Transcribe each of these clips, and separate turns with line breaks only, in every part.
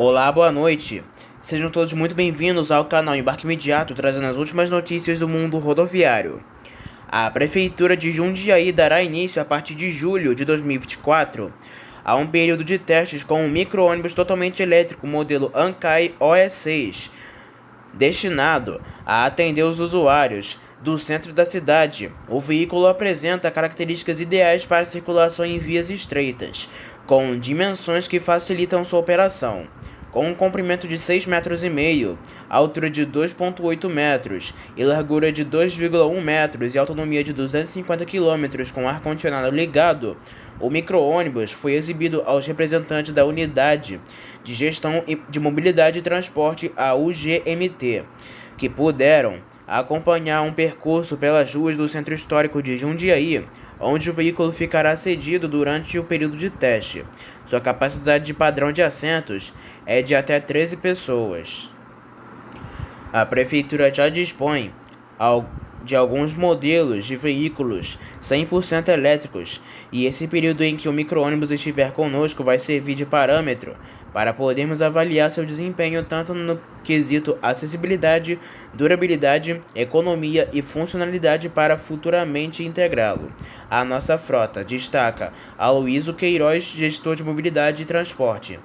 Olá, boa noite. Sejam todos muito bem-vindos ao canal Embarque Imediato, trazendo as últimas notícias do mundo rodoviário. A Prefeitura de Jundiaí dará início a partir de julho de 2024 a um período de testes com um micro-ônibus totalmente elétrico modelo Ankai OE6, destinado a atender os usuários do centro da cidade. O veículo apresenta características ideais para circulação em vias estreitas, com dimensões que facilitam sua operação. Com um comprimento de 6,5 metros, altura de 2,8 metros e largura de 2,1 metros e autonomia de 250 km com ar-condicionado ligado, o micro-ônibus foi exibido aos representantes da Unidade de Gestão de Mobilidade e Transporte, a UGMT, que puderam acompanhar um percurso pelas ruas do Centro Histórico de Jundiaí, onde o veículo ficará cedido durante o período de teste. Sua capacidade de padrão de assentos é de até 13 pessoas. A Prefeitura já dispõe de alguns modelos de veículos 100% elétricos, e esse período em que o micro-ônibus estiver conosco vai servir de parâmetro para podermos avaliar seu desempenho tanto no quesito acessibilidade, durabilidade, economia e funcionalidade para futuramente integrá-lo à nossa frota, destaca Aloysio Queiroz, gestor de mobilidade e transporte.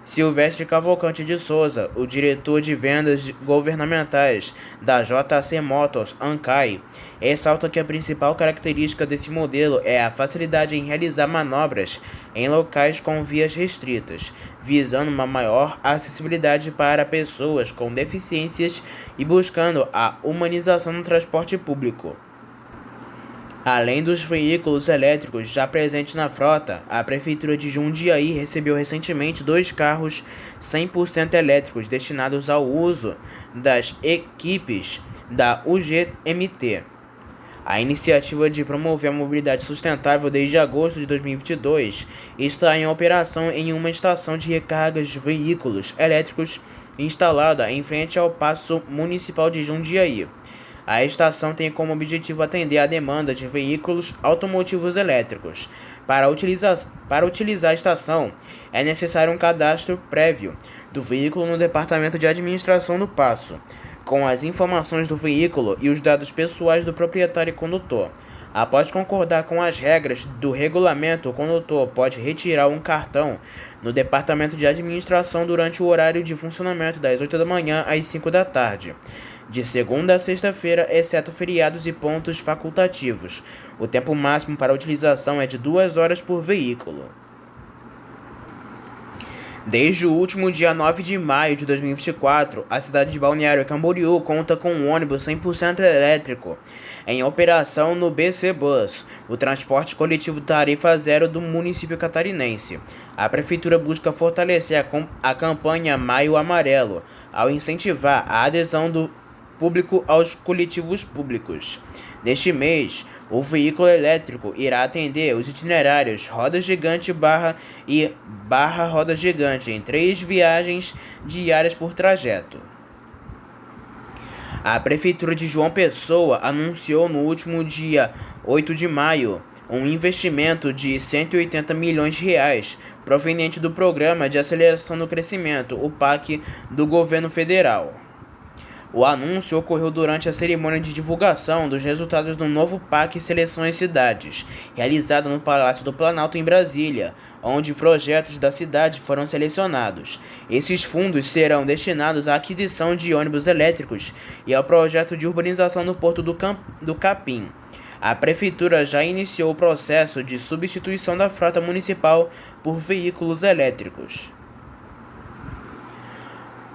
Silvestre Cavalcante de Souza, o diretor de vendas governamentais da JC Motors Ankai, ressalta que a principal característica desse modelo é a facilidade em realizar manobras em locais com vias restritas, visando uma maior acessibilidade para pessoas com deficiências e buscando a humanização no transporte público. Além dos veículos elétricos já presentes na frota, a Prefeitura de Jundiaí recebeu recentemente 2 carros 100% elétricos destinados ao uso das equipes da UGMT. A iniciativa de promover a mobilidade sustentável desde agosto de 2022 está em operação em uma estação de recarga de veículos elétricos instalada em frente ao Paço Municipal de Jundiaí. A estação tem como objetivo atender a demanda de veículos automotivos elétricos. Para utilizar a estação, é necessário um cadastro prévio do veículo no Departamento de Administração do Paço, com as informações do veículo e os dados pessoais do proprietário e condutor. Após concordar com as regras do regulamento, o condutor pode retirar um cartão no Departamento de Administração durante o horário de funcionamento das 8 da manhã às 5 da tarde, de segunda a sexta-feira, exceto feriados e pontos facultativos. O tempo máximo para utilização é de 2 horas por veículo. Desde o último dia 9 de maio de 2024, a cidade de Balneário Camboriú conta com um ônibus 100% elétrico em operação no BC Bus, o transporte coletivo tarifa zero do município catarinense. A Prefeitura busca fortalecer a campanha Maio Amarelo, ao incentivar a adesão do público aos coletivos públicos. Neste mês, o veículo elétrico irá atender os itinerários Roda Gigante barra Roda Gigante em 3 viagens diárias por trajeto. A Prefeitura de João Pessoa anunciou no último dia 8 de maio um investimento de R$ 180 milhões proveniente do Programa de Aceleração do Crescimento, o PAC, do governo federal. O anúncio ocorreu durante a cerimônia de divulgação dos resultados do novo PAC Seleções Cidades, realizada no Palácio do Planalto em Brasília, onde projetos da cidade foram selecionados. Esses fundos serão destinados à aquisição de ônibus elétricos e ao projeto de urbanização no Porto do Capim. A Prefeitura já iniciou o processo de substituição da frota municipal por veículos elétricos.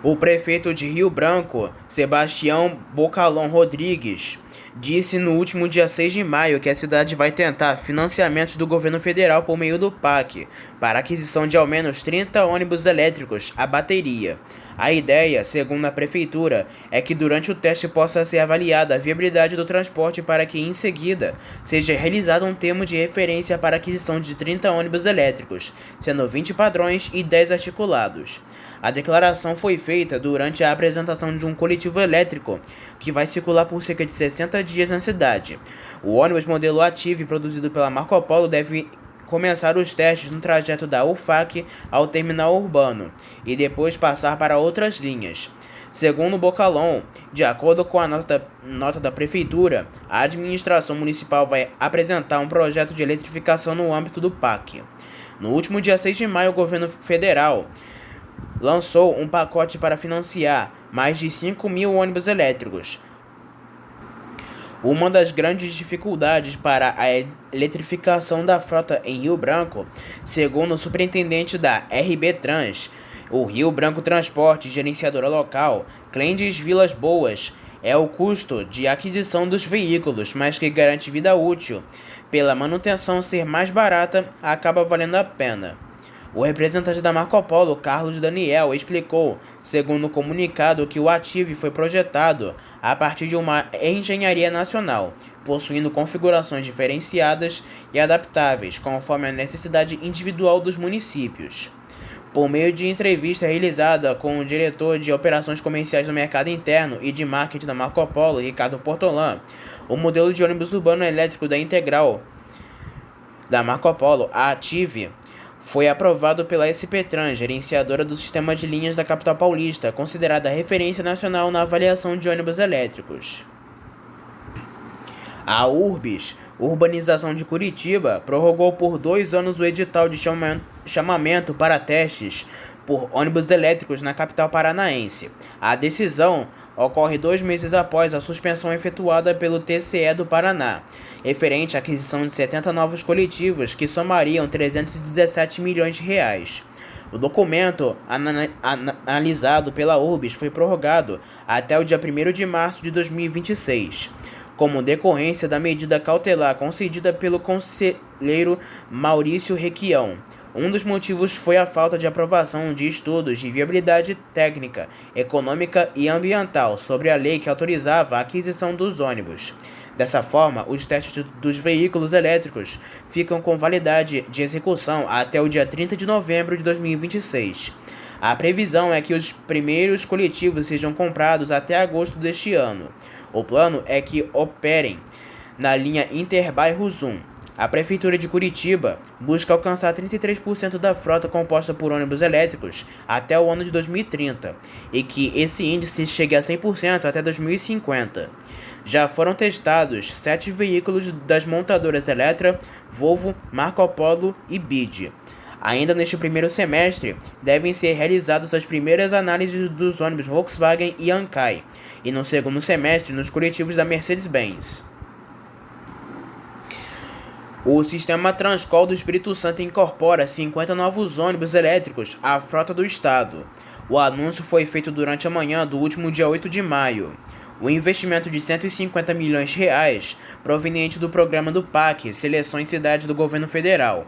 O prefeito de Rio Branco, Sebastião Bocalon Rodrigues, disse no último dia 6 de maio que a cidade vai tentar financiamentos do governo federal por meio do PAC para a aquisição de ao menos 30 ônibus elétricos a bateria. A ideia, segundo a prefeitura, é que durante o teste possa ser avaliada a viabilidade do transporte para que, em seguida, seja realizado um termo de referência para a aquisição de 30 ônibus elétricos, sendo 20 padrões e 10 articulados. A declaração foi feita durante a apresentação de um coletivo elétrico que vai circular por cerca de 60 dias na cidade. O ônibus modelo Ative, produzido pela Marco Polo, deve começar os testes no trajeto da UFAC ao terminal urbano e depois passar para outras linhas. Segundo Bocalon, de acordo com a nota da Prefeitura, a administração municipal vai apresentar um projeto de eletrificação no âmbito do PAC. No último dia 6 de maio, o governo federal lançou um pacote para financiar mais de 5.000 ônibus elétricos. Uma das grandes dificuldades para a eletrificação da frota em Rio Branco, segundo o superintendente da RB Trans, o Rio Branco Transporte, gerenciadora local, Clendes Vilas Boas, é o custo de aquisição dos veículos, mas que garante vida útil. Pela manutenção ser mais barata, acaba valendo a pena. O representante da Marco Polo, Carlos Daniel, explicou, segundo o comunicado, que o Ative foi projetado a partir de uma engenharia nacional, possuindo configurações diferenciadas e adaptáveis, conforme a necessidade individual dos municípios. Por meio de entrevista realizada com o diretor de operações comerciais do mercado interno e de marketing da Marco Polo, Ricardo Portolan, o modelo de ônibus urbano elétrico da Integral da Marco Polo, a Ative, foi aprovado pela SP Trans, gerenciadora do sistema de linhas da capital paulista, considerada referência nacional na avaliação de ônibus elétricos. A Urbis, Urbanização de Curitiba, prorrogou por 2 anos o edital de chamamento para testes por ônibus elétricos na capital paranaense. A decisão ocorre 2 meses após a suspensão efetuada pelo TCE do Paraná, referente à aquisição de 70 novos coletivos que somariam 317 milhões de reais. O documento analisado pela Urbis foi prorrogado até o dia 1º de março de 2026. Como decorrência da medida cautelar concedida pelo conselheiro Maurício Requião. Um dos motivos foi a falta de aprovação de estudos de viabilidade técnica, econômica e ambiental sobre a lei que autorizava a aquisição dos ônibus. Dessa forma, os testes dos veículos elétricos ficam com validade de execução até o dia 30 de novembro de 2026. A previsão é que os primeiros coletivos sejam comprados até agosto deste ano. O plano é que operem na linha Interbairros 1. A Prefeitura de Curitiba busca alcançar 33% da frota composta por ônibus elétricos até o ano de 2030 e que esse índice chegue a 100% até 2050. Já foram testados 7 veículos das montadoras Eletra, Volvo, Marco Polo e BID. Ainda neste primeiro semestre, devem ser realizadas as primeiras análises dos ônibus Volkswagen e Ankai, e no segundo semestre nos coletivos da Mercedes-Benz. O sistema Transcol do Espírito Santo incorpora 50 novos ônibus elétricos à frota do estado. O anúncio foi feito durante a manhã do último dia 8 de maio. O investimento de 150 milhões de reais, proveniente do programa do PAC, Seleções Cidades do Governo Federal.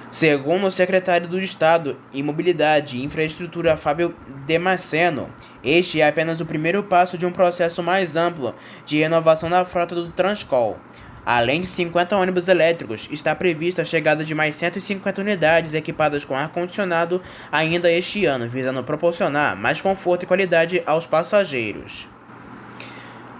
Segundo o secretário do Estado em Mobilidade e Infraestrutura, Fábio Damasceno, este é apenas o primeiro passo de um processo mais amplo de renovação da frota do Transcol. Além de 50 ônibus elétricos, está prevista a chegada de mais 150 unidades equipadas com ar-condicionado ainda este ano, visando proporcionar mais conforto e qualidade aos passageiros.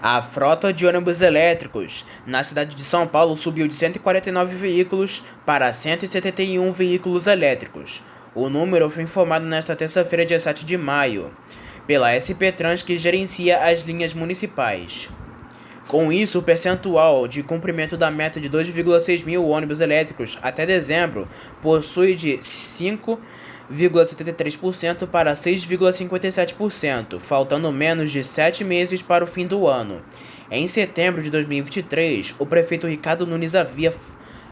A frota de ônibus elétricos na cidade de São Paulo subiu de 149 veículos para 171 veículos elétricos. O número foi informado nesta terça-feira, dia 7 de maio, pela SP Trans, que gerencia as linhas municipais. Com isso, o percentual de cumprimento da meta de 2,6 mil ônibus elétricos até dezembro possui de 5,73% para 6,57%, faltando menos de 7 meses para o fim do ano. Em setembro de 2023, o prefeito Ricardo Nunes havia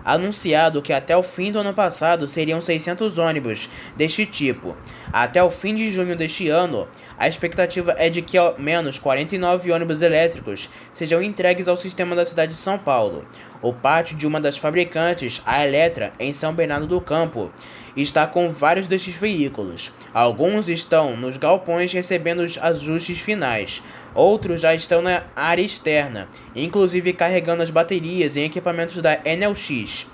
anunciado que até o fim do ano passado seriam 600 ônibus deste tipo. Até o fim de junho deste ano, a expectativa é de que ao menos 49 ônibus elétricos sejam entregues ao sistema da cidade de São Paulo. O pátio de uma das fabricantes, a Eletra, em São Bernardo do Campo, está com vários destes veículos. Alguns estão nos galpões recebendo os ajustes finais. Outros já estão na área externa, inclusive carregando as baterias em equipamentos da Enel X.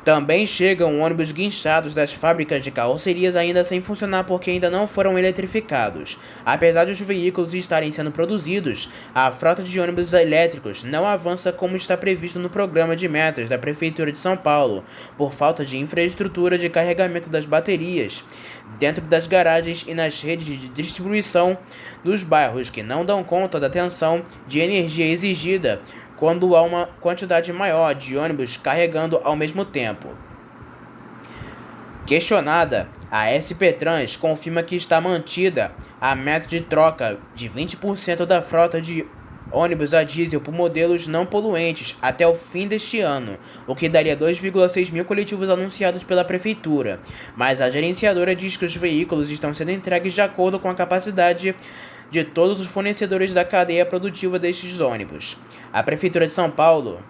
Também chegam ônibus guinchados das fábricas de carrocerias ainda sem funcionar porque ainda não foram eletrificados. Apesar de os veículos estarem sendo produzidos, a frota de ônibus elétricos não avança como está previsto no programa de metas da Prefeitura de São Paulo, por falta de infraestrutura de carregamento das baterias dentro das garagens e nas redes de distribuição dos bairros, que não dão conta da tensão de energia exigida quando há uma quantidade maior de ônibus carregando ao mesmo tempo. Questionada, a SP Trans confirma que está mantida a meta de troca de 20% da frota de ônibus a diesel por modelos não poluentes até o fim deste ano, o que daria 2,6 mil coletivos anunciados pela prefeitura, mas a gerenciadora diz que os veículos estão sendo entregues de acordo com a capacidade de todos os fornecedores da cadeia produtiva destes ônibus. A Prefeitura de São Paulo,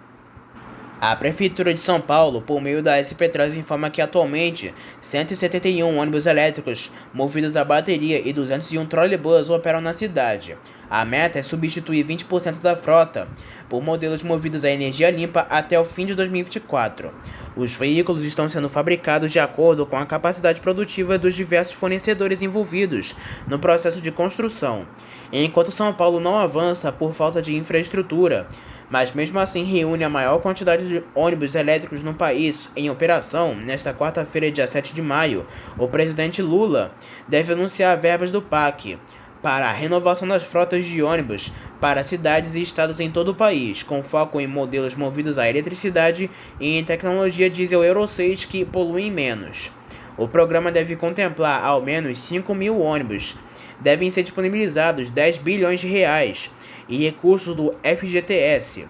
por meio da SP Trans, informa que atualmente 171 ônibus elétricos movidos a bateria e 201 trolleybus operam na cidade. A meta é substituir 20% da frota por modelos movidos a energia limpa até o fim de 2024. Os veículos estão sendo fabricados de acordo com a capacidade produtiva dos diversos fornecedores envolvidos no processo de construção, enquanto São Paulo não avança por falta de infraestrutura, mas mesmo assim reúne a maior quantidade de ônibus elétricos no país em operação. Nesta quarta-feira, dia 7 de maio, o presidente Lula deve anunciar verbas do PAC para a renovação das frotas de ônibus para cidades e estados em todo o país, com foco em modelos movidos a eletricidade e em tecnologia diesel Euro 6 que poluem menos. O programa deve contemplar ao menos 5 mil ônibus. Devem ser disponibilizados 10 bilhões de reais e recursos do FGTS,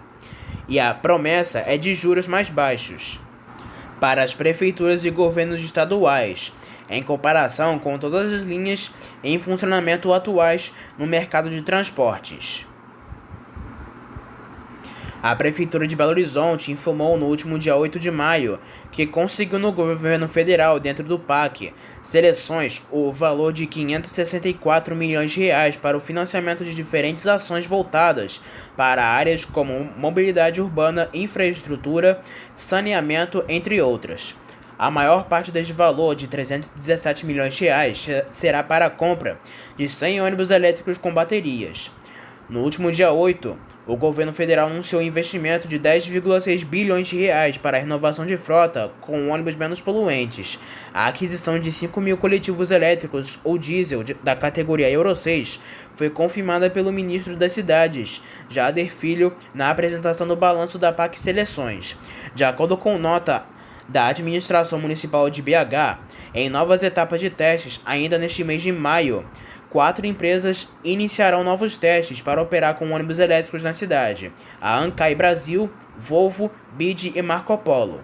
e a promessa é de juros mais baixos para as prefeituras e governos estaduais, em comparação com todas as linhas em funcionamento atuais no mercado de transportes. A Prefeitura de Belo Horizonte informou no último dia 8 de maio que conseguiu no governo federal, dentro do PAC, seleções o valor de 564 milhões de reais para o financiamento de diferentes ações voltadas para áreas como mobilidade urbana, infraestrutura, saneamento, entre outras. A maior parte deste valor, de 317 milhões de reais, será para a compra de 100 ônibus elétricos com baterias. No último dia 8, o governo federal anunciou um investimento de 10,6 bilhões de reais para a renovação de frota com ônibus menos poluentes. A aquisição de 5 mil coletivos elétricos ou diesel da categoria Euro 6 foi confirmada pelo ministro das Cidades, Jader Filho, na apresentação do balanço da PAC Seleções. De acordo com nota da Administração Municipal de BH, em novas etapas de testes, ainda neste mês de maio, 4 empresas iniciarão novos testes para operar com ônibus elétricos na cidade: a Ancai Brasil, Volvo, BID e Marco Polo.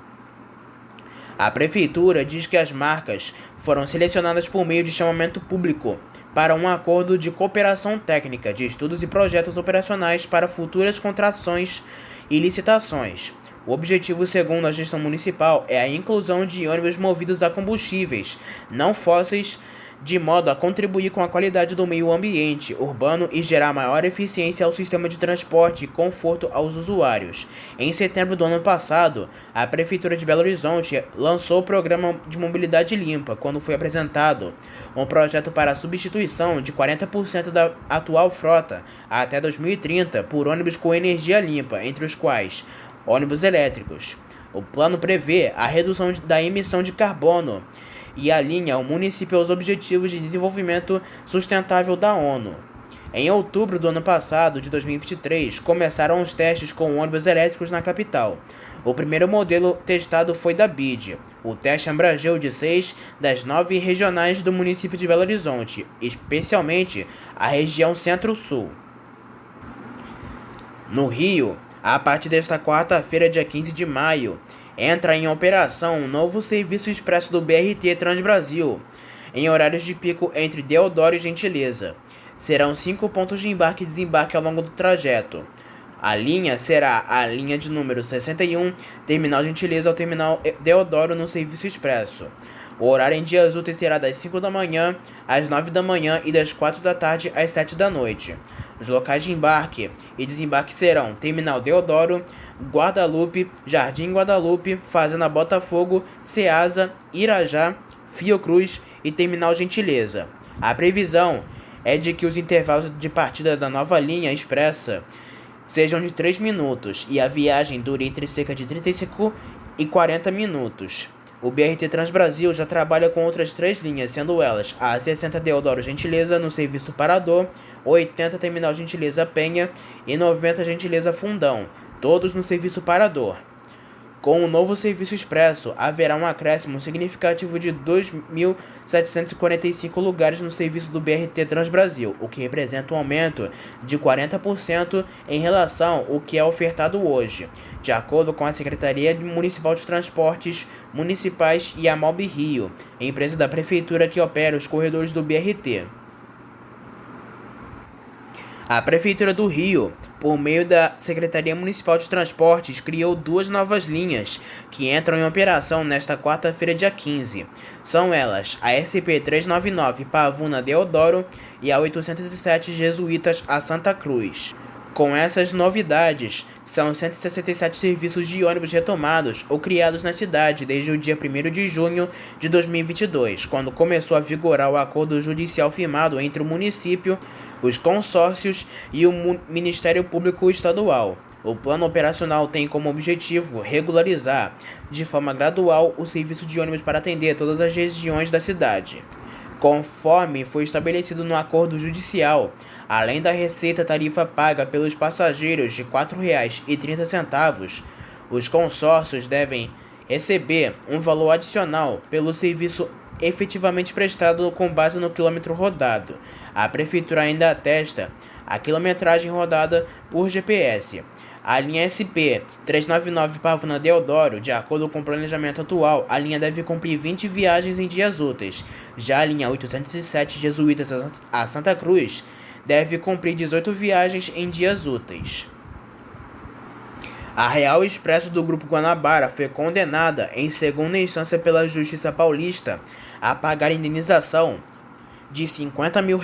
A Prefeitura diz que as marcas foram selecionadas por meio de chamamento público para um acordo de cooperação técnica de estudos e projetos operacionais para futuras contratações e licitações. O objetivo, segundo a gestão municipal, é a inclusão de ônibus movidos a combustíveis não fósseis, de modo a contribuir com a qualidade do meio ambiente urbano e gerar maior eficiência ao sistema de transporte e conforto aos usuários. Em setembro do ano passado, a Prefeitura de Belo Horizonte lançou o Programa de Mobilidade Limpa, quando foi apresentado um projeto para a substituição de 40% da atual frota até 2030 por ônibus com energia limpa, entre os quais ônibus elétricos. O plano prevê a redução da emissão de carbono e alinha o município aos Objetivos de Desenvolvimento Sustentável da ONU. Em outubro do ano passado, de 2023, começaram os testes com ônibus elétricos na capital. O primeiro modelo testado foi da BID. O teste abrangeu de 6 das 9 regionais do município de Belo Horizonte, especialmente a região Centro-Sul. No Rio, a partir desta quarta-feira, dia 15 de maio, entra em operação um novo serviço expresso do BRT Transbrasil, em horários de pico entre Deodoro e Gentileza. Serão 5 pontos de embarque e desembarque ao longo do trajeto. A linha será a linha de número 61, Terminal Gentileza ao Terminal Deodoro no serviço expresso. O horário em dias úteis será das 5 da manhã às 9 da manhã e das 4 da tarde às 7 da noite. Os locais de embarque e desembarque serão Terminal Deodoro, Guadalupe, Jardim Guadalupe, Fazenda Botafogo, Ceasa, Irajá, Fiocruz e Terminal Gentileza. A previsão é de que os intervalos de partida da nova linha expressa sejam de 3 minutos e a viagem dure entre cerca de 35 e 40 minutos. O BRT Transbrasil já trabalha com outras 3 linhas, sendo elas a 60 Deodoro Gentileza no serviço Parador, 80 Terminal Gentileza Penha e 90 Gentileza Fundão, todos no serviço Parador. Com o novo serviço expresso, haverá um acréscimo significativo de 2.745 lugares no serviço do BRT Transbrasil, o que representa um aumento de 40% em relação ao que é ofertado hoje, de acordo com a Secretaria Municipal de Transportes Municipais e a Malbi Rio, empresa da Prefeitura que opera os corredores do BRT. A Prefeitura do Rio, por meio da Secretaria Municipal de Transportes, criou 2 novas linhas que entram em operação nesta quarta-feira, dia 15. São elas a SP-399 Pavuna Deodoro e a 807 Jesuítas a Santa Cruz. Com essas novidades, são 167 serviços de ônibus retomados ou criados na cidade desde o dia 1º de junho de 2022, quando começou a vigorar o acordo judicial firmado entre o município, os consórcios e o Ministério Público Estadual. O plano operacional tem como objetivo regularizar, de forma gradual, o serviço de ônibus para atender todas as regiões da cidade. Conforme foi estabelecido no acordo judicial, além da receita tarifa paga pelos passageiros de R$ 4,30, os consórcios devem receber um valor adicional pelo serviço efetivamente prestado com base no quilômetro rodado. A Prefeitura ainda atesta a quilometragem rodada por GPS. A linha SP-399 Pavuna Deodoro, de acordo com o planejamento atual, a linha deve cumprir 20 viagens em dias úteis. Já a linha 807 Jesuítas a Santa Cruz deve cumprir 18 viagens em dias úteis. A Real Expresso do Grupo Guanabara foi condenada em segunda instância pela Justiça Paulista a pagar indenização de R$ 50 mil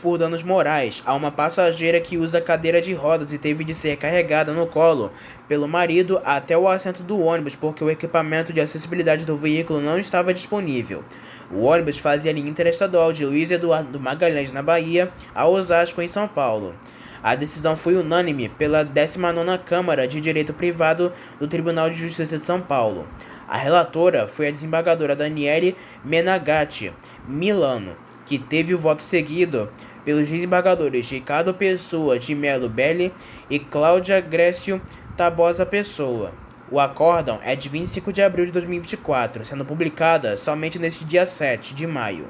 por danos morais a uma passageira que usa cadeira de rodas e teve de ser carregada no colo pelo marido até o assento do ônibus porque o equipamento de acessibilidade do veículo não estava disponível. O ônibus fazia a linha interestadual de Luiz Eduardo Magalhães, na Bahia, a Osasco, em São Paulo. A decisão foi unânime pela 19ª Câmara de Direito Privado do Tribunal de Justiça de São Paulo. A relatora foi a desembargadora Daniele Menagatti Milano, que teve o voto seguido pelos desembargadores Ricardo Pessoa de Melo Belli e Cláudia Grécio Tabosa Pessoa. O acórdão é de 25 de abril de 2024, sendo publicada somente neste dia 7 de maio.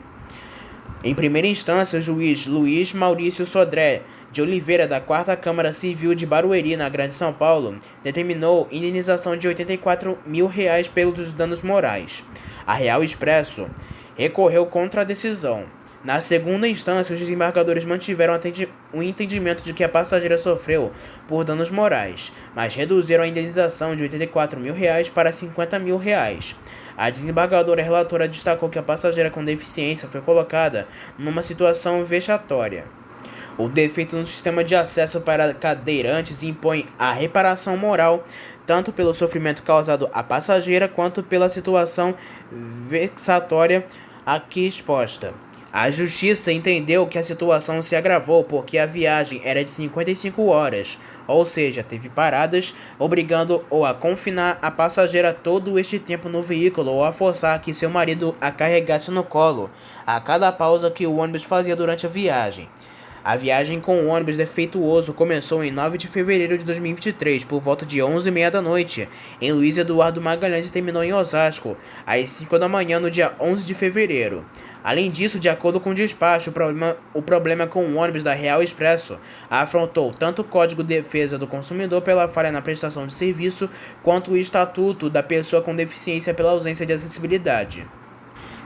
Em primeira instância, o juiz Luiz Maurício Sodré de Oliveira, da 4ª Câmara Civil de Barueri, na Grande São Paulo, determinou indenização de R$ 84 mil pelos danos morais. A Real Expresso recorreu contra a decisão. Na segunda instância, os desembargadores mantiveram o entendimento de que a passageira sofreu por danos morais, mas reduziram a indenização de R$ 84 mil para R$ 50 mil. A desembargadora relatora destacou que a passageira com deficiência foi colocada numa situação vexatória. O defeito no sistema de acesso para cadeirantes impõe a reparação moral, tanto pelo sofrimento causado à passageira quanto pela situação vexatória aqui exposta. A Justiça entendeu que a situação se agravou porque a viagem era de 55 horas, ou seja, teve paradas, obrigando ou a confinar a passageira todo este tempo no veículo ou a forçar que seu marido a carregasse no colo a cada pausa que o ônibus fazia durante a viagem. A viagem com o ônibus defeituoso começou em 9 de fevereiro de 2023, por volta de 11h30 da noite, em Luiz Eduardo Magalhães e terminou em Osasco, às 5 da manhã no dia 11 de fevereiro. Além disso, de acordo com o despacho, o problema com o ônibus da Real Expresso afrontou tanto o Código de Defesa do Consumidor pela falha na prestação de serviço, quanto o Estatuto da Pessoa com Deficiência pela ausência de acessibilidade.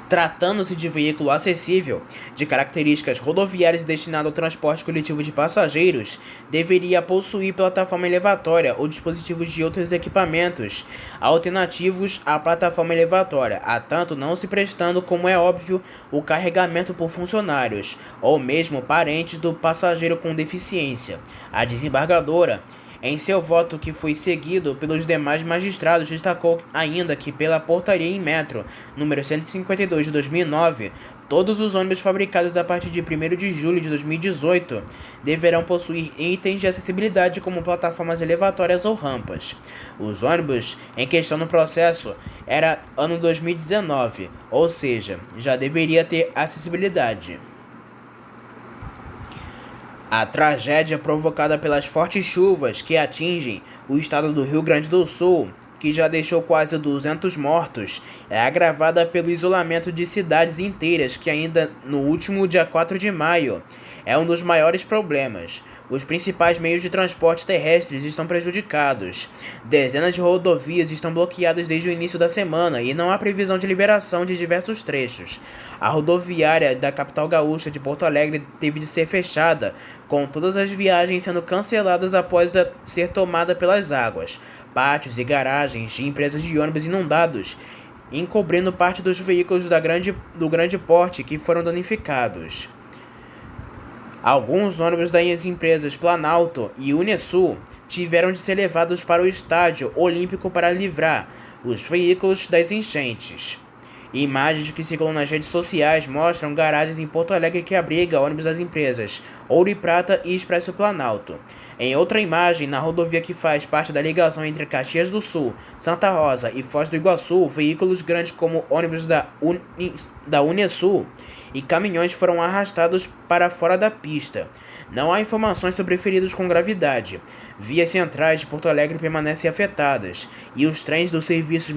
Tratando-se de veículo acessível, de características rodoviárias destinado ao transporte coletivo de passageiros, deveria possuir plataforma elevatória ou dispositivos de outros equipamentos alternativos à plataforma elevatória, a tanto não se prestando, como é óbvio, o carregamento por funcionários, ou mesmo parentes do passageiro com deficiência. A desembargadora Em seu voto, que foi seguido pelos demais magistrados, destacou ainda que, pela portaria em metro número 152 de 2009, todos os ônibus fabricados a partir de 1º de julho de 2018 deverão possuir itens de acessibilidade como plataformas elevatórias ou rampas. Os ônibus em questão no processo era ano 2019, ou seja, já deveria ter acessibilidade. A tragédia provocada pelas fortes chuvas que atingem o estado do Rio Grande do Sul, que já deixou quase 200 mortos, é agravada pelo isolamento de cidades inteiras que ainda no último dia 4 de maio é um dos maiores problemas. Os principais meios de transporte terrestres estão prejudicados. Dezenas de rodovias estão bloqueadas desde o início da semana e não há previsão de liberação de diversos trechos. A rodoviária da capital gaúcha de Porto Alegre teve de ser fechada, com todas as viagens sendo canceladas após ser tomada pelas águas. Pátios e garagens de empresas de ônibus inundados, encobrindo parte dos veículos do grande porte que foram danificados. Alguns ônibus das empresas Planalto e Unesul tiveram de ser levados para o estádio olímpico para livrar os veículos das enchentes. Imagens que circulam nas redes sociais mostram garagens em Porto Alegre que abriga ônibus das empresas Ouro e Prata e Expresso Planalto. Em outra imagem, na rodovia que faz parte da ligação entre Caxias do Sul, Santa Rosa e Foz do Iguaçu, veículos grandes como ônibus da Unesul e caminhões foram arrastados para fora da pista. Não há informações sobre feridos com gravidade. Vias centrais de Porto Alegre permanecem afetadas e os trens dos serviços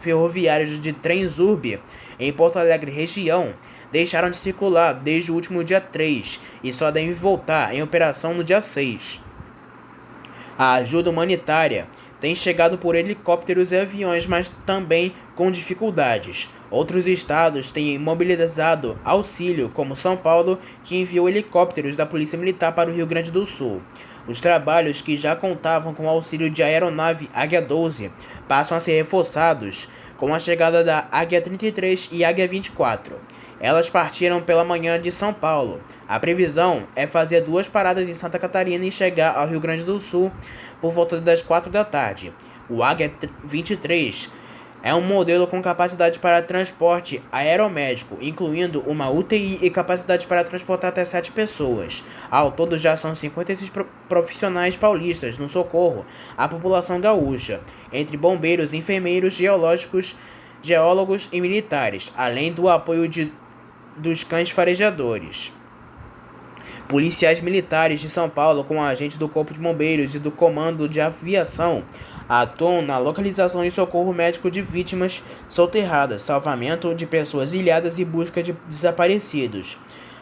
ferroviários de Transurb em Porto Alegre região deixaram de circular desde o último dia 3 e só devem voltar em operação no dia 6. A ajuda humanitária tem chegado por helicópteros e aviões, mas também com dificuldades. Outros estados têm mobilizado auxílio, como São Paulo, que enviou helicópteros da Polícia Militar para o Rio Grande do Sul. Os trabalhos, que já contavam com o auxílio de aeronave Águia 12, passam a ser reforçados com a chegada da Águia 33 e Águia 24. Elas partiram pela manhã de São Paulo. A previsão é fazer 2 paradas em Santa Catarina e chegar ao Rio Grande do Sul por volta das 4 da tarde. O Águia 23 é um modelo com capacidade para transporte aeromédico, incluindo uma UTI e capacidade para transportar até 7 pessoas. Ao todo já são 56 profissionais paulistas no socorro à população gaúcha, entre bombeiros, enfermeiros, geólogos e militares, além do apoio dos cães farejadores. Policiais militares de São Paulo, com agentes do Corpo de Bombeiros e do Comando de Aviação, atuam na localização e socorro médico de vítimas soterradas, salvamento de pessoas ilhadas e busca de desaparecidos.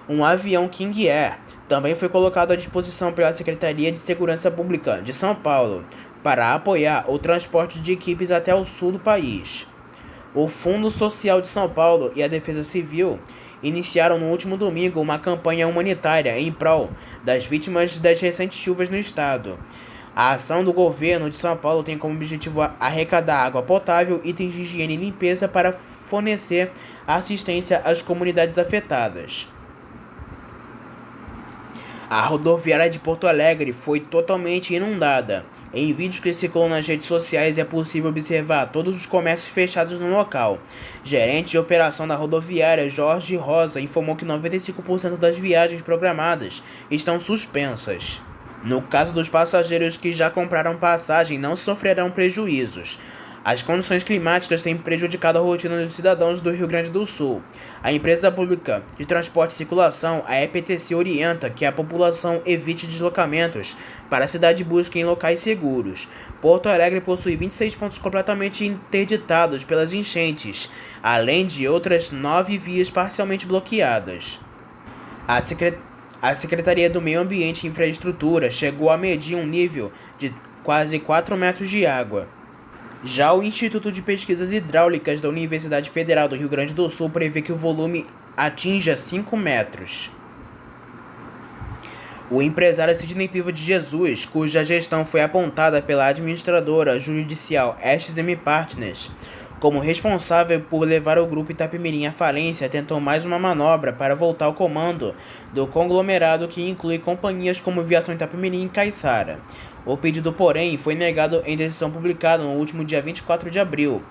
Um avião King Air também foi colocado à disposição pela Secretaria de Segurança Pública de São Paulo para apoiar o transporte de equipes até o sul do país. O Fundo Social de São Paulo e a Defesa Civil iniciaram no último domingo uma campanha humanitária em prol das vítimas das recentes chuvas no estado. A ação do governo de São Paulo tem como objetivo arrecadar água potável, itens de higiene e limpeza para fornecer assistência às comunidades afetadas. A rodoviária de Porto Alegre foi totalmente inundada. Em vídeos que circulam nas redes sociais é possível observar todos os comércios fechados no local. Gerente de operação da rodoviária, Jorge Rosa, informou que 95% das viagens programadas estão suspensas. No caso dos passageiros que já compraram passagem, não sofrerão prejuízos. As condições climáticas têm prejudicado a rotina dos cidadãos do Rio Grande do Sul. A empresa pública de transporte e circulação, a EPTC, orienta que a população evite deslocamentos para a cidade e busque em locais seguros. Porto Alegre possui 26 pontos completamente interditados pelas enchentes, além de outras 9 vias parcialmente bloqueadas. A Secretaria do Meio Ambiente e Infraestrutura chegou a medir um nível de quase 4 metros de água. Já o Instituto de Pesquisas Hidráulicas da Universidade Federal do Rio Grande do Sul prevê que o volume atinja 5 metros. O empresário Sidney Piva de Jesus, cuja gestão foi apontada pela administradora judicial SSM Partners como responsável por levar o grupo Itapemirim à falência, tentou mais uma manobra para voltar ao comando do conglomerado que inclui companhias como Viação Itapemirim e Caiçara. O pedido, porém, foi negado em decisão publicada no último dia 24 de abril,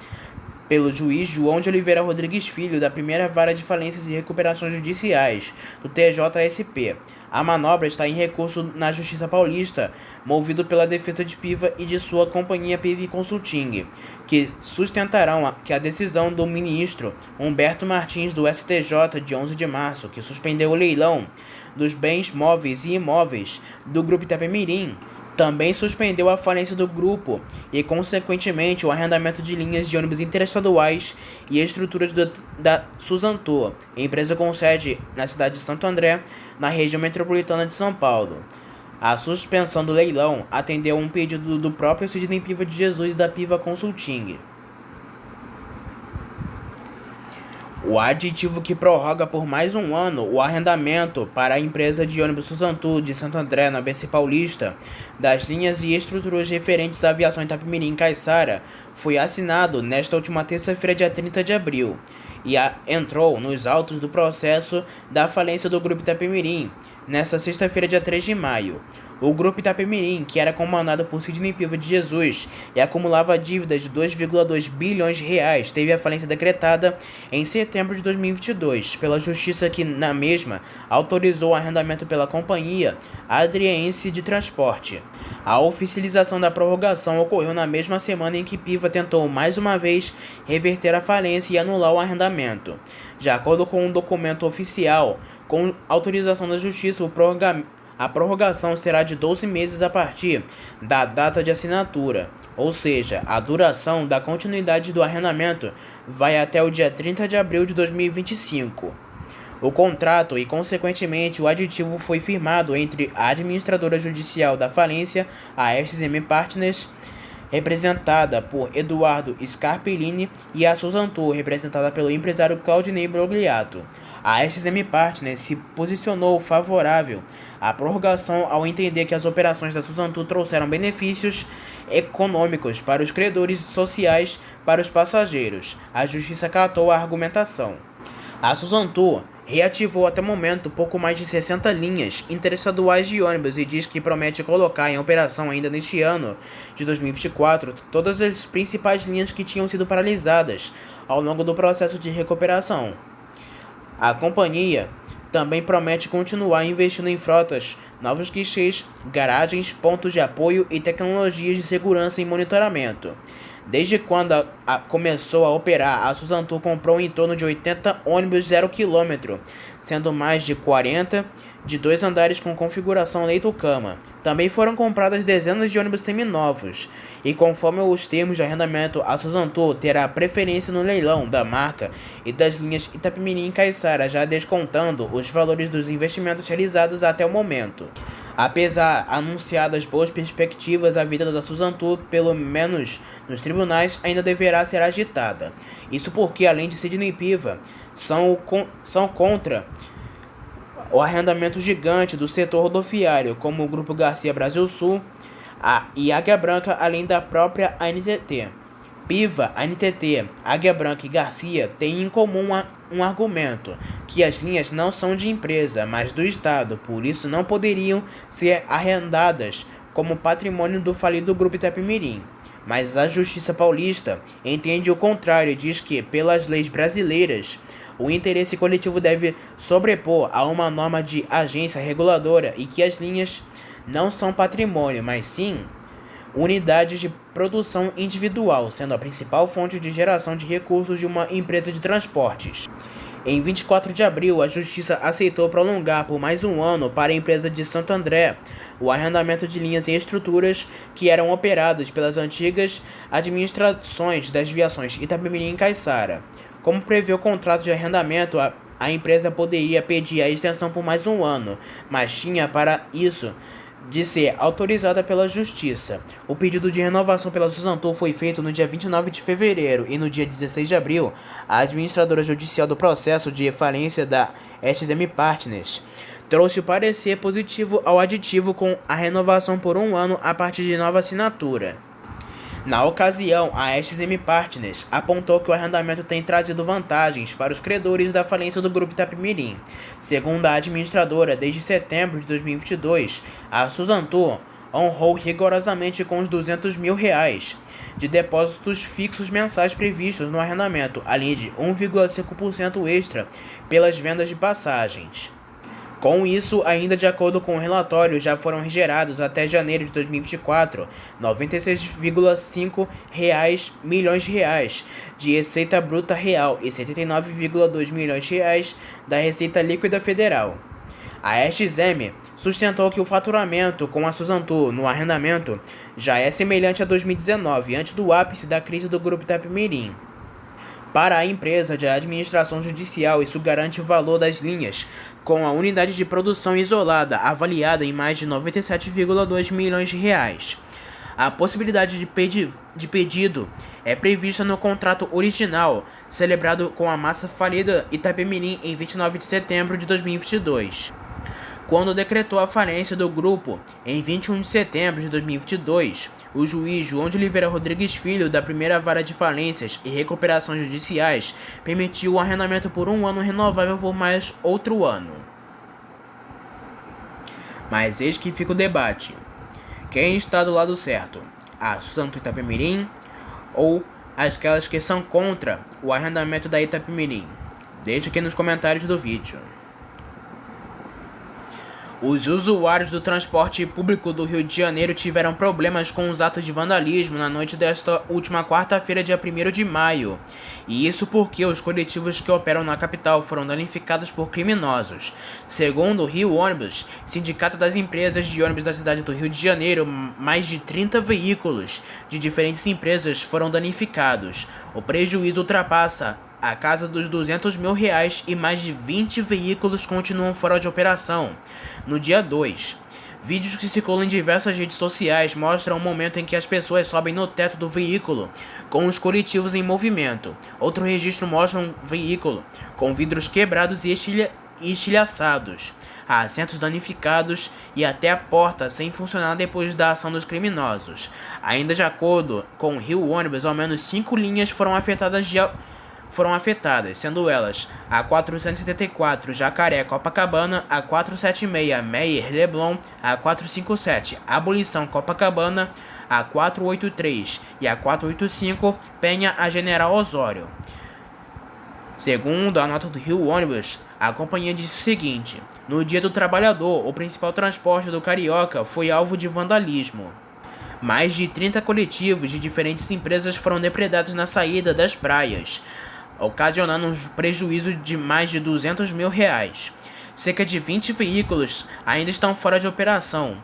pelo juiz João de Oliveira Rodrigues Filho, da primeira vara de falências e recuperações judiciais, do TJSP. A manobra está em recurso na Justiça Paulista, movido pela defesa de Piva e de sua companhia Piva Consulting, que sustentarão que a decisão do ministro Humberto Martins do STJ de 11 de março, que suspendeu o leilão dos bens móveis e imóveis do Grupo Itapemirim, também suspendeu a falência do grupo e, consequentemente, o arrendamento de linhas de ônibus interestaduais e estruturas da Suzantor, empresa com sede na cidade de Santo André, na região metropolitana de São Paulo. A suspensão do leilão atendeu a um pedido do próprio Sidney Piva de Jesus da Piva Consulting. O aditivo que prorroga por mais um ano o arrendamento para a empresa de ônibus Suzantur de Santo André, na ABC Paulista, das linhas e estruturas referentes à aviação Itapemirim Caiçara, foi assinado nesta última terça-feira, dia 30 de abril, e entrou nos autos do processo da falência do Grupo Itapemirim, nesta sexta-feira, dia 3 de maio. O Grupo Itapemirim, que era comandado por Sidney Piva de Jesus e acumulava dívidas de 2,2 bilhões de reais, teve a falência decretada em setembro de 2022 pela Justiça, que, na mesma, autorizou o arrendamento pela Companhia Adriense de Transporte. A oficialização da prorrogação ocorreu na mesma semana em que Piva tentou mais uma vez reverter a falência e anular o arrendamento. De acordo com um documento oficial, com autorização da Justiça, a prorrogação será de 12 meses a partir da data de assinatura, ou seja, a duração da continuidade do arrendamento vai até o dia 30 de abril de 2025. O contrato e, consequentemente, o aditivo foi firmado entre a administradora judicial da falência, a SZM Partners, representada por Eduardo Scarpellini, e a Suzantur, representada pelo empresário Claudinei Brogliato. A SZM Partners se posicionou favorável à prorrogação ao entender que as operações da Suzantur trouxeram benefícios econômicos para os credores e sociais para os passageiros. A Justiça acatou a argumentação. A Suzantur reativou até o momento pouco mais de 60 linhas interestaduais de ônibus e diz que promete colocar em operação ainda neste ano de 2024 todas as principais linhas que tinham sido paralisadas ao longo do processo de recuperação. A companhia também promete continuar investindo em frotas, novos guichês, garagens, pontos de apoio e tecnologias de segurança e monitoramento. Desde quando começou a operar, a Suzantur comprou em torno de 80 ônibus 0 km, sendo mais de 40 de 2 andares com configuração leito-cama. Também foram compradas dezenas de ônibus seminovos, e conforme os termos de arrendamento, a Suzantur terá preferência no leilão da marca e das linhas Itapemirim e Caiçara, já descontando os valores dos investimentos realizados até o momento. Apesar anunciadas boas perspectivas, a vida da Suzantur, pelo menos nos tribunais, ainda deverá ser agitada. Isso porque, além de Sidney Piva, são contra o arrendamento gigante do setor rodoviário, como o Grupo Garcia Brasil Sul e Águia Branca, além da própria ANTT. Piva, ANTT, Águia Branca e Garcia têm em comum um argumento, que as linhas não são de empresa, mas do Estado, por isso não poderiam ser arrendadas como patrimônio do falido Grupo Itapemirim. Mas a Justiça Paulista entende o contrário e diz que, pelas leis brasileiras, o interesse coletivo deve sobrepor a uma norma de agência reguladora e que as linhas não são patrimônio, mas sim unidades de produção individual, sendo a principal fonte de geração de recursos de uma empresa de transportes. Em 24 de abril, a Justiça aceitou prolongar por mais um ano para a empresa de Santo André o arrendamento de linhas e estruturas que eram operadas pelas antigas administrações das viações Itapemirim e Caiçara. Como prevê o contrato de arrendamento, a empresa poderia pedir a extensão por mais um ano, mas tinha para isso de ser autorizada pela Justiça. O pedido de renovação pela Suzantur foi feito no dia 29 de fevereiro e no dia 16 de abril, a administradora judicial do processo de falência da SZM Partners trouxe o parecer positivo ao aditivo com a renovação por um ano a partir de nova assinatura. Na ocasião, a SZM Partners apontou que o arrendamento tem trazido vantagens para os credores da falência do Grupo Itapemirim. Segundo a administradora, desde setembro de 2022, a Suzantur honrou rigorosamente com os R$ 200 mil de depósitos fixos mensais previstos no arrendamento, além de 1,5% extra pelas vendas de passagens. Com isso, ainda de acordo com o relatório, já foram gerados até janeiro de 2024 R$ 96,5 milhões de receita bruta real e R$ 79,2 milhões da receita líquida federal. A SXM sustentou que o faturamento com a Suzano no arrendamento já é semelhante a 2019, antes do ápice da crise do Grupo Itapemirim. Para a empresa de administração judicial, isso garante o valor das linhas, com a unidade de produção isolada avaliada em mais de R$ 97,2 milhões. A possibilidade de pedido é prevista no contrato original, celebrado com a massa falida Itapemirim em 29 de setembro de 2022. Quando decretou a falência do grupo, em 21 de setembro de 2022, o juiz João de Oliveira Rodrigues Filho, da Primeira Vara de Falências e Recuperações Judiciais, permitiu o arrendamento por um ano renovável por mais outro ano. Mas eis que fica o debate. Quem está do lado certo? A Suzano Itapemirim ou aquelas que são contra o arrendamento da Itapemirim? Deixe aqui nos comentários do vídeo. Os usuários do transporte público do Rio de Janeiro tiveram problemas com os atos de vandalismo na noite desta última quarta-feira, dia 1º de maio. E isso porque os coletivos que operam na capital foram danificados por criminosos. Segundo o Rio Ônibus, sindicato das empresas de ônibus da cidade do Rio de Janeiro, mais de 30 veículos de diferentes empresas foram danificados. O prejuízo ultrapassa a casa dos R$ 200 mil e mais de 20 veículos continuam fora de operação. No dia 2, vídeos que circulam em diversas redes sociais mostram o momento em que as pessoas sobem no teto do veículo, com os coletivos em movimento. Outro registro mostra um veículo com vidros quebrados e estilhaçados, assentos danificados e até a porta sem funcionar depois da ação dos criminosos. Ainda de acordo com o Rio Ônibus, ao menos 5 linhas foram afetadas, sendo elas a 474 Jacaré Copacabana, a 476 Meyer Leblon, a 457 Abolição Copacabana, a 483 e a 485 Penha a General Osório. Segundo a nota do Rio Ônibus, a companhia disse o seguinte: no Dia do Trabalhador, o principal transporte do Carioca foi alvo de vandalismo. Mais de 30 coletivos de diferentes empresas foram depredados na saída das praias, ocasionando um prejuízo de mais de R$ 200 mil. Cerca de 20 veículos ainda estão fora de operação,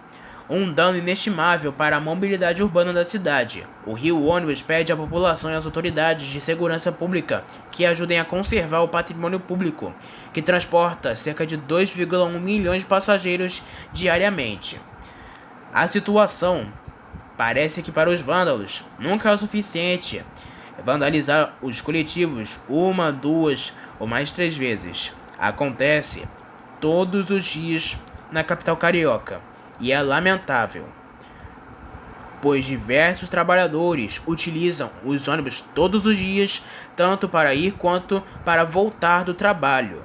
um dano inestimável para a mobilidade urbana da cidade. O Rio Ônibus pede à população e às autoridades de segurança pública que ajudem a conservar o patrimônio público, que transporta cerca de 2,1 milhões de passageiros diariamente. A situação parece que para os vândalos nunca é o suficiente vandalizar os coletivos 1, 2 ou mais 3 vezes. Acontece todos os dias na capital carioca e é lamentável, pois diversos trabalhadores utilizam os ônibus todos os dias, tanto para ir quanto para voltar do trabalho.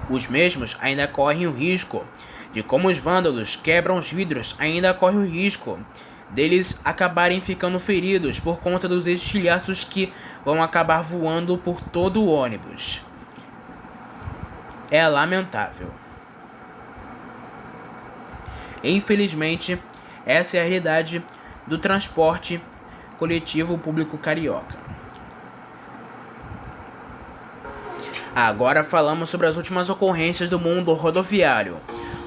Os mesmos ainda correm o risco de, como os vândalos quebram os vidros, ainda corre o risco deles acabarem ficando feridos por conta dos estilhaços que vão acabar voando por todo o ônibus. É lamentável. Infelizmente, essa é a realidade do transporte coletivo público carioca. Agora falamos sobre as últimas ocorrências do mundo rodoviário.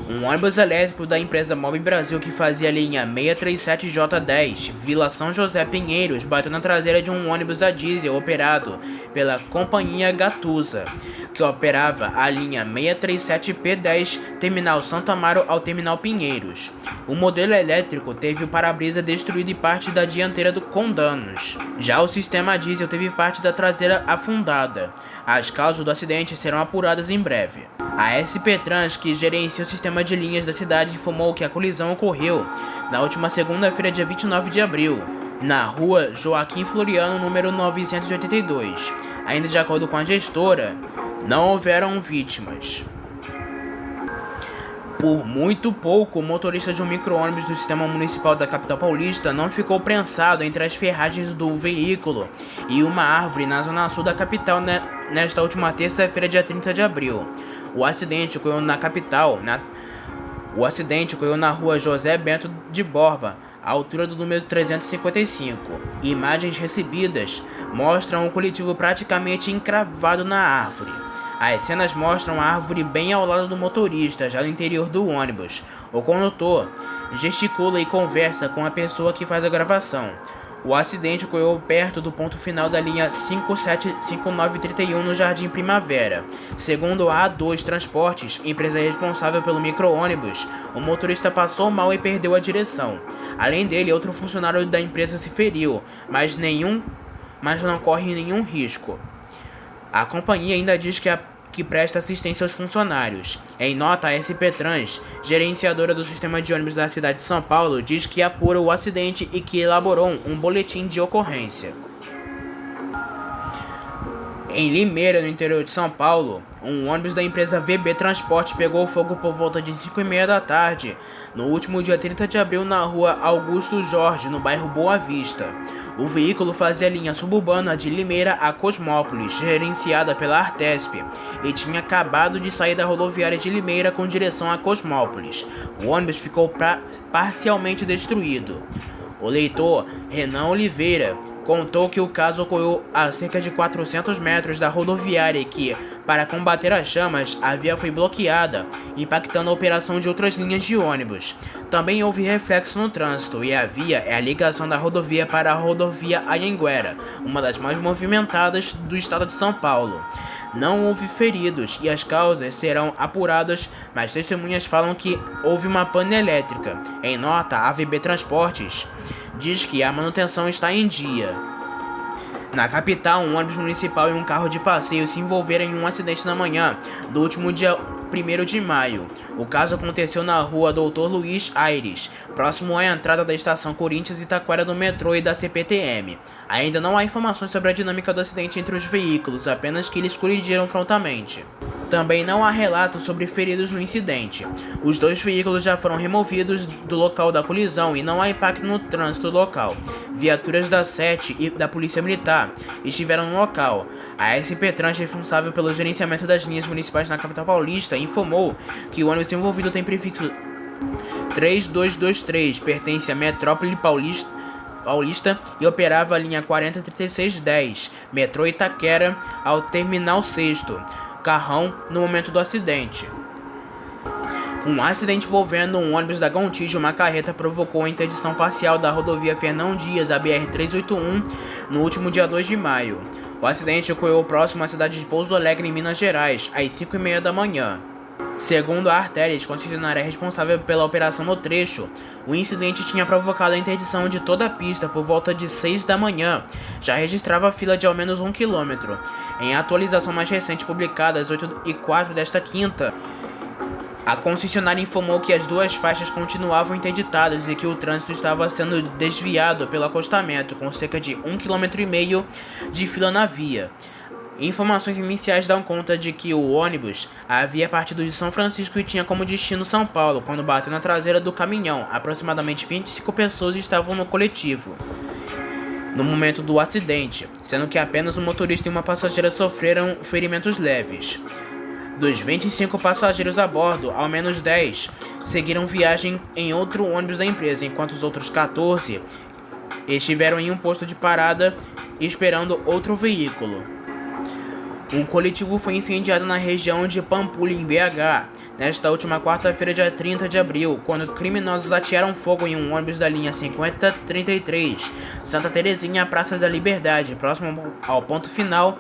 Um ônibus elétrico da empresa Mob Brasil que fazia a linha 637J10, Vila São José Pinheiros, bateu na traseira de um ônibus a diesel operado pela companhia Gatusa, que operava a linha 637P10, terminal Santo Amaro ao terminal Pinheiros. O modelo elétrico teve o para-brisa destruído e parte da dianteira com danos. Já o sistema diesel teve parte da traseira afundada. As causas do acidente serão apuradas em breve. A SP Trans, que gerencia o sistema de linhas da cidade, informou que a colisão ocorreu na última segunda-feira, dia 29 de abril, na rua Joaquim Floriano, número 982. Ainda de acordo com a gestora, não houveram vítimas. Por muito pouco, o motorista de um micro-ônibus do sistema municipal da capital paulista não ficou prensado entre as ferragens do veículo e uma árvore na zona sul da capital nesta última terça-feira, dia 30 de abril. O acidente ocorreu na rua José Bento de Borba, à altura do número 355. Imagens recebidas mostram o coletivo praticamente encravado na árvore. As cenas mostram a árvore bem ao lado do motorista, já no interior do ônibus. O condutor gesticula e conversa com a pessoa que faz a gravação. O acidente ocorreu perto do ponto final da linha 5931 no Jardim Primavera. Segundo a A2 Transportes, empresa responsável pelo micro-ônibus, o motorista passou mal e perdeu a direção. Além dele, outro funcionário da empresa se feriu, mas não corre nenhum risco. A companhia ainda diz que presta assistência aos funcionários. Em nota, a SP Trans, gerenciadora do sistema de ônibus da cidade de São Paulo, diz que apura o acidente e que elaborou um boletim de ocorrência. Em Limeira, no interior de São Paulo, um ônibus da empresa VB Transporte pegou fogo por volta de 5h30 da tarde, no último dia 30 de abril, na rua Augusto Jorge, no bairro Boa Vista. O veículo fazia a linha suburbana de Limeira a Cosmópolis, gerenciada pela Artesp, e tinha acabado de sair da rodoviária de Limeira com direção a Cosmópolis. O ônibus ficou parcialmente destruído. O leitor Renan Oliveira contou que o caso ocorreu a cerca de 400 metros da rodoviária e que, para combater as chamas, a via foi bloqueada, impactando a operação de outras linhas de ônibus. Também houve reflexo no trânsito e a via é a ligação da rodovia para a rodovia Anhanguera, uma das mais movimentadas do estado de São Paulo. Não houve feridos e as causas serão apuradas, mas testemunhas falam que houve uma pane elétrica. Em nota, a VB Transportes diz que a manutenção está em dia. Na capital, um ônibus municipal e um carro de passeio se envolveram em um acidente na manhã do último dia 1º de maio. O caso aconteceu na rua Dr. Luiz Aires, próximo à entrada da estação Corinthians Itaquera do metrô e da CPTM. Ainda não há informações sobre a dinâmica do acidente entre os veículos, apenas que eles colidiram frontalmente. Também não há relatos sobre feridos no incidente. Os dois veículos já foram removidos do local da colisão e não há impacto no trânsito local. Viaturas da SET e da Polícia Militar estiveram no local. A SP Trans, responsável pelo gerenciamento das linhas municipais na capital paulista, informou que o ônibus envolvido tem prefixo 3223, pertence à Metrópole Paulista e operava a linha 403610, metrô Itaquera ao Terminal 6º. Carrão no momento do acidente. Um acidente envolvendo um ônibus da Gontijo e uma carreta provocou a interdição parcial da rodovia Fernão Dias, a BR-381, no último dia 2 de maio. O acidente ocorreu próximo à cidade de Pouso Alegre, em Minas Gerais, às 5h30 da manhã. Segundo a Artérias, concessionária responsável pela operação no trecho, o incidente tinha provocado a interdição de toda a pista por volta de 6 da manhã. Já registrava fila de ao menos 1 quilômetro. Em atualização mais recente publicada às 8h04 desta quinta, a concessionária informou que as duas faixas continuavam interditadas e que o trânsito estava sendo desviado pelo acostamento, com cerca de 1,5 km de fila na via. Informações iniciais dão conta de que o ônibus havia partido de São Francisco e tinha como destino São Paulo, quando bateu na traseira do caminhão. Aproximadamente 25 pessoas estavam no coletivo no momento do acidente, sendo que apenas o motorista e uma passageira sofreram ferimentos leves. Dos 25 passageiros a bordo, ao menos 10 seguiram viagem em outro ônibus da empresa, enquanto os outros 14 estiveram em um posto de parada esperando outro veículo. Um coletivo foi incendiado na região de Pampulha, em BH, nesta última quarta-feira, dia 30 de abril, quando criminosos atearam fogo em um ônibus da linha 5033, Santa Terezinha, Praça da Liberdade, próximo ao ponto final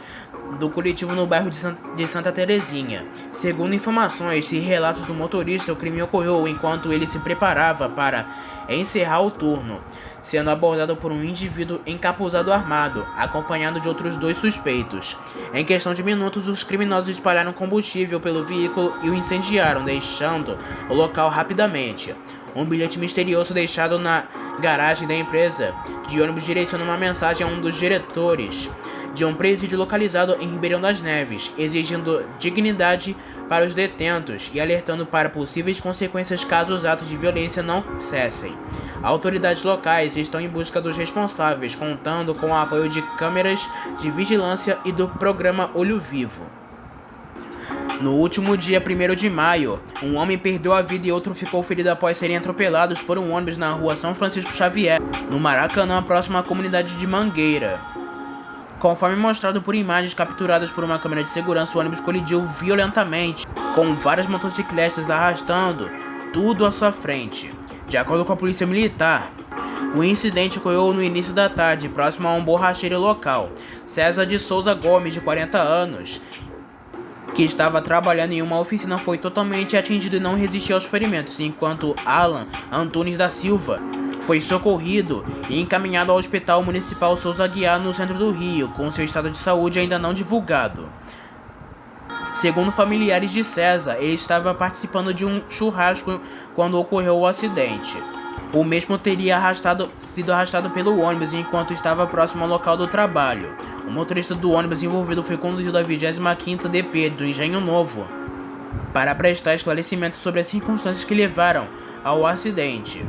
do coletivo no bairro de Santa Terezinha. Segundo informações e relatos do motorista, o crime ocorreu enquanto ele se preparava para encerrar o turno, sendo abordado por um indivíduo encapuzado armado, acompanhado de outros 2 suspeitos. Em questão de minutos, os criminosos espalharam combustível pelo veículo e o incendiaram, deixando o local rapidamente. Um bilhete misterioso deixado na garagem da empresa de ônibus direciona uma mensagem a um dos diretores de um presídio localizado em Ribeirão das Neves, exigindo dignidade para os detentos e alertando para possíveis consequências caso os atos de violência não cessem. Autoridades locais estão em busca dos responsáveis, contando com o apoio de câmeras de vigilância e do programa Olho Vivo. No último dia 1º de maio, um homem perdeu a vida e outro ficou ferido após serem atropelados por um ônibus na rua São Francisco Xavier, no Maracanã, próximo à comunidade de Mangueira. Conforme mostrado por imagens capturadas por uma câmera de segurança, o ônibus colidiu violentamente, com várias motocicletas arrastando tudo à sua frente. De acordo com a polícia militar, o incidente ocorreu no início da tarde, próximo a um borracheiro local. César de Souza Gomes, de 40 anos, que estava trabalhando em uma oficina, foi totalmente atingido e não resistiu aos ferimentos, enquanto Alan Antunes da Silva foi socorrido e encaminhado ao Hospital Municipal Souza Aguiar, no centro do Rio, com seu estado de saúde ainda não divulgado. Segundo familiares de César, ele estava participando de um churrasco quando ocorreu o acidente. O mesmo teria sido arrastado pelo ônibus enquanto estava próximo ao local do trabalho. O motorista do ônibus envolvido foi conduzido à 25ª DP do Engenho Novo para prestar esclarecimento sobre as circunstâncias que levaram ao acidente.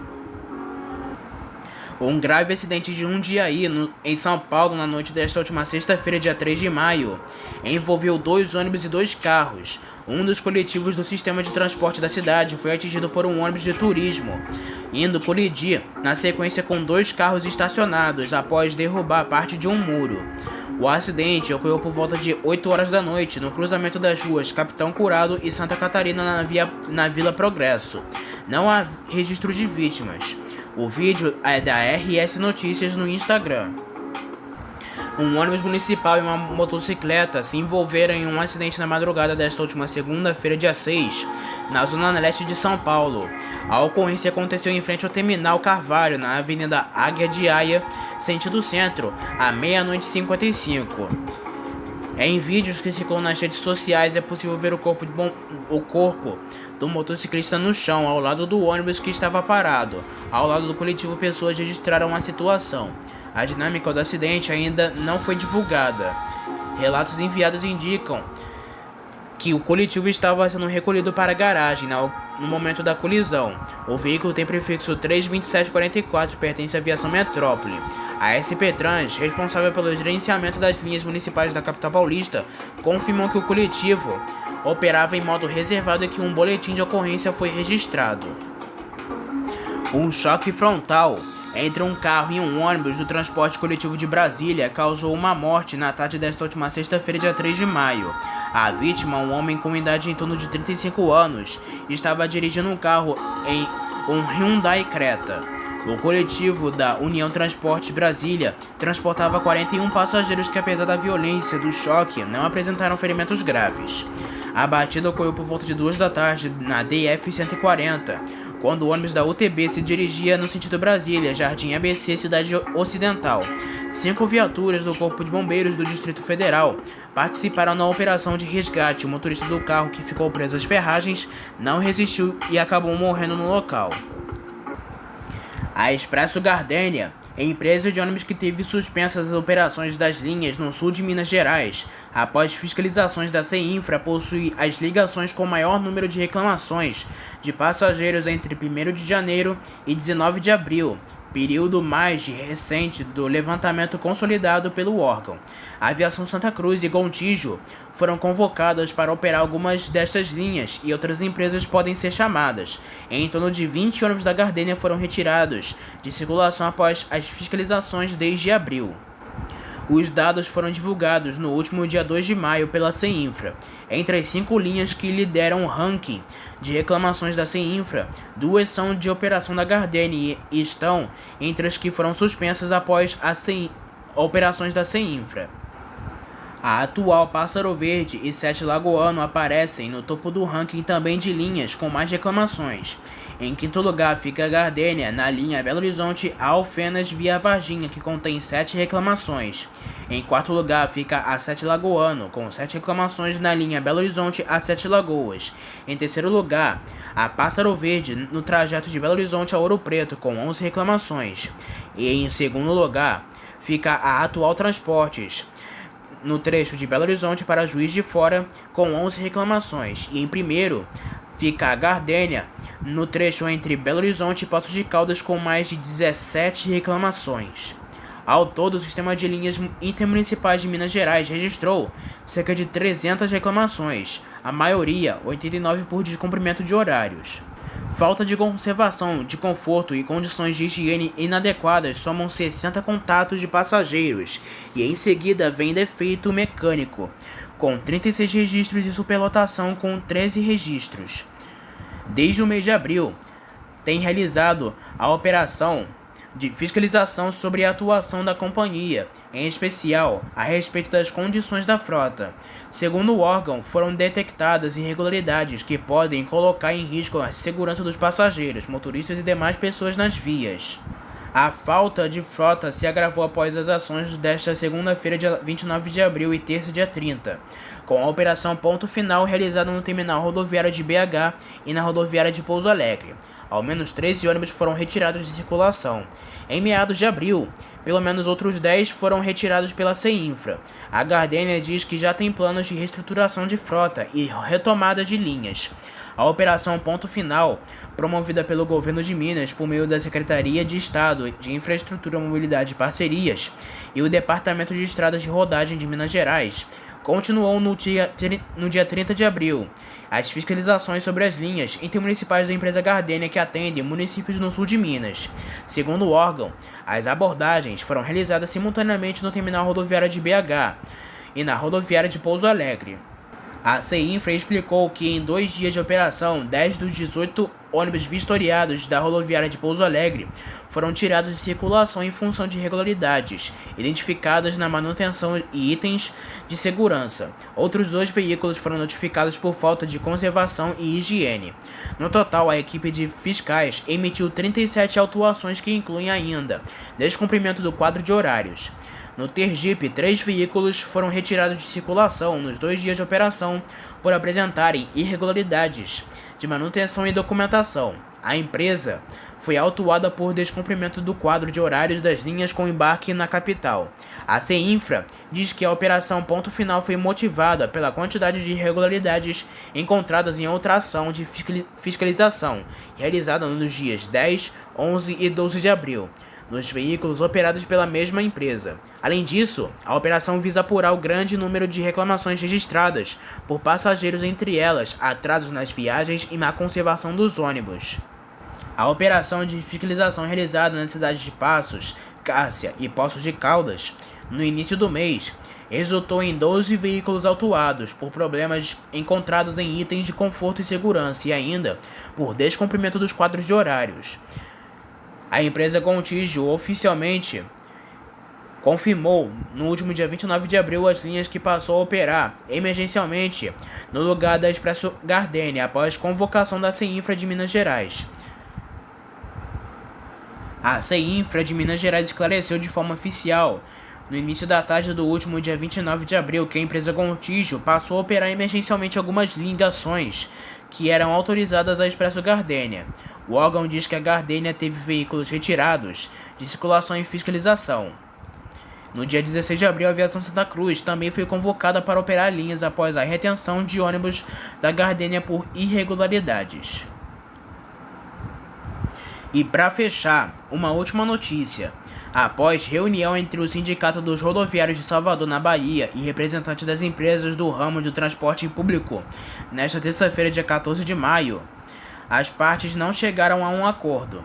Um grave acidente de Jundiaí, em São Paulo, na noite desta última sexta-feira, dia 3 de maio, envolveu 2 ônibus e 2 carros. Um dos coletivos do sistema de transporte da cidade foi atingido por um ônibus de turismo, indo colidir na sequência com 2 carros estacionados após derrubar parte de um muro. O acidente ocorreu por volta de 8 horas da noite, no cruzamento das ruas Capitão Curado e Santa Catarina, na Vila Progresso. Não há registro de vítimas. O vídeo é da RS Notícias no Instagram. Um ônibus municipal e uma motocicleta se envolveram em um acidente na madrugada desta última segunda-feira, dia 6, na zona leste de São Paulo. A ocorrência aconteceu em frente ao Terminal Carvalho, na Avenida Águia de Aia, sentido centro, à meia-noite e 55. Em vídeos que circulam nas redes sociais é possível ver o corpo do motociclista no chão, ao lado do ônibus que estava parado. Ao lado do coletivo, pessoas registraram a situação. A dinâmica do acidente ainda não foi divulgada. Relatos enviados indicam que o coletivo estava sendo recolhido para a garagem no momento da colisão. O veículo tem prefixo 32744 e pertence à Aviação Metrópole. A SP Trans, responsável pelo gerenciamento das linhas municipais da capital paulista, confirmou que o coletivo operava em modo reservado e que um boletim de ocorrência foi registrado. Um choque frontal entre um carro e um ônibus do transporte coletivo de Brasília causou uma morte na tarde desta última sexta-feira, dia 3 de maio. A vítima, um homem com idade em torno de 35 anos, estava dirigindo um carro em um Hyundai Creta. O coletivo da União Transporte Brasília transportava 41 passageiros que, apesar da violência do choque, não apresentaram ferimentos graves. A batida ocorreu por volta de 2 da tarde na DF-140, quando o ônibus da UTB se dirigia no sentido Brasília, Jardim ABC, Cidade Ocidental. 5 viaturas do Corpo de Bombeiros do Distrito Federal participaram na operação de resgate. O motorista do carro, que ficou preso às ferragens, não resistiu e acabou morrendo no local. A Expresso Gardênia, empresa de ônibus que teve suspensas as operações das linhas no sul de Minas Gerais, após fiscalizações da CEINFRA, possui as ligações com maior número de reclamações de passageiros entre 1º de janeiro e 19 de abril, período mais recente do levantamento consolidado pelo órgão. A Aviação Santa Cruz e Gontijo foram convocadas para operar algumas destas linhas e outras empresas podem ser chamadas. Em torno de 20 ônibus da Gardênia foram retirados de circulação após as fiscalizações desde abril. Os dados foram divulgados no último dia 2 de maio pela CEINFRA. Entre as 5 linhas que lideram o ranking de reclamações da CEINFRA, 2 são de operação da Gardênia e estão entre as que foram suspensas após as operações da CEINFRA. A atual Pássaro Verde e Sete Lagoano aparecem no topo do ranking também de linhas com mais reclamações. Em 5º lugar fica a Gardênia, na linha Belo Horizonte a Alfenas via Varginha, que contém 7 reclamações. Em 4º lugar fica a Sete Lagoano, com 7 reclamações na linha Belo Horizonte a Sete Lagoas. Em 3º lugar, a Pássaro Verde, no trajeto de Belo Horizonte a Ouro Preto, com 11 reclamações. E em 2º lugar, fica a Atual Transportes, no trecho de Belo Horizonte para Juiz de Fora, com 11 reclamações. E em primeiro fica a Gardenia, no trecho entre Belo Horizonte e Poços de Caldas, com mais de 17 reclamações. Ao todo, o sistema de linhas intermunicipais de Minas Gerais registrou cerca de 300 reclamações, a maioria, 89, por descumprimento de horários. Falta de conservação de conforto e condições de higiene inadequadas somam 60 contatos de passageiros, e em seguida vem defeito mecânico, com 36 registros, e superlotação, com 13 registros. Desde o mês de abril, tem realizado a operação de fiscalização sobre a atuação da companhia, em especial a respeito das condições da frota. Segundo o órgão, foram detectadas irregularidades que podem colocar em risco a segurança dos passageiros, motoristas e demais pessoas nas vias. A falta de frota se agravou após as ações desta segunda-feira, dia 29 de abril, e terça, dia 30, com a operação Ponto Final realizada no terminal rodoviário de BH e na rodoviária de Pouso Alegre. Ao menos 13 ônibus foram retirados de circulação. Em meados de abril, pelo menos outros 10 foram retirados pela CEINFRA. A Gardenia diz que já tem planos de reestruturação de frota e retomada de linhas. A operação Ponto Final, promovida pelo governo de Minas por meio da Secretaria de Estado de Infraestrutura, Mobilidade e Parcerias e o Departamento de Estradas de Rodagem de Minas Gerais, continuou no dia 30 de abril. As fiscalizações sobre as linhas intermunicipais da empresa Gardenia, que atendem municípios no sul de Minas. Segundo o órgão, as abordagens foram realizadas simultaneamente no terminal rodoviário de BH e na rodoviária de Pouso Alegre. A CEINFRA explicou que em 2 dias de operação, 10 dos 18 ônibus vistoriados da rodoviária de Pouso Alegre foram tirados de circulação em função de irregularidades identificadas na manutenção e itens de segurança. Outros 2 veículos foram notificados por falta de conservação e higiene. No total, a equipe de fiscais emitiu 37 autuações, que incluem ainda descumprimento do quadro de horários. No Tergipe, 3 veículos foram retirados de circulação nos 2 dias de operação por apresentarem irregularidades de manutenção e documentação. A empresa foi autuada por descumprimento do quadro de horários das linhas com embarque na capital. A CEINFRA diz que a operação Ponto Final foi motivada pela quantidade de irregularidades encontradas em outra ação de fiscalização realizada nos dias 10, 11 e 12 de abril. Nos veículos operados pela mesma empresa. Além disso, a operação visa apurar o grande número de reclamações registradas por passageiros, entre elas atrasos nas viagens e má conservação dos ônibus. A operação de fiscalização realizada nas cidades de Passos, Cássia e Poços de Caldas, no início do mês, resultou em 12 veículos autuados por problemas encontrados em itens de conforto e segurança e ainda por descumprimento dos quadros de horários. A empresa Contígio oficialmente confirmou no último dia 29 de abril as linhas que passou a operar emergencialmente no lugar da Expresso Gardenia após convocação da CEINFRA de Minas Gerais. A CEINFRA de Minas Gerais esclareceu de forma oficial no início da tarde do último dia 29 de abril que a empresa Contígio passou a operar emergencialmente algumas ligações que eram autorizadas à Expresso Gardenia. O órgão diz que a Gardenia teve veículos retirados de circulação e fiscalização. No dia 16 de abril, a Aviação Santa Cruz também foi convocada para operar linhas após a retenção de ônibus da Gardenia por irregularidades. E para fechar, uma última notícia. Após reunião entre o Sindicato dos Rodoviários de Salvador, na Bahia, e representantes das empresas do ramo do transporte público, nesta terça-feira, dia 14 de maio, as partes não chegaram a um acordo.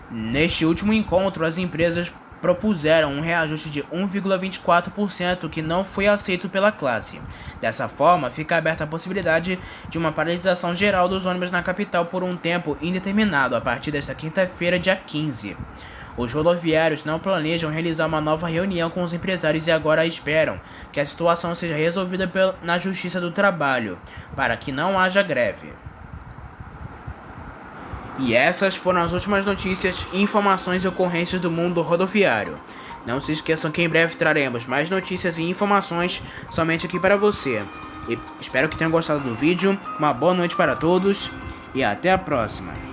Neste último encontro, as empresas propuseram um reajuste de 1,24% que não foi aceito pela classe. Dessa forma, fica aberta a possibilidade de uma paralisação geral dos ônibus na capital por um tempo indeterminado a partir desta quinta-feira, dia 15. Os rodoviários não planejam realizar uma nova reunião com os empresários e agora esperam que a situação seja resolvida na Justiça do Trabalho, para que não haja greve. E essas foram as últimas notícias, informações e ocorrências do mundo rodoviário. Não se esqueçam que em breve traremos mais notícias e informações somente aqui para você. E espero que tenham gostado do vídeo, uma boa noite para todos e até a próxima.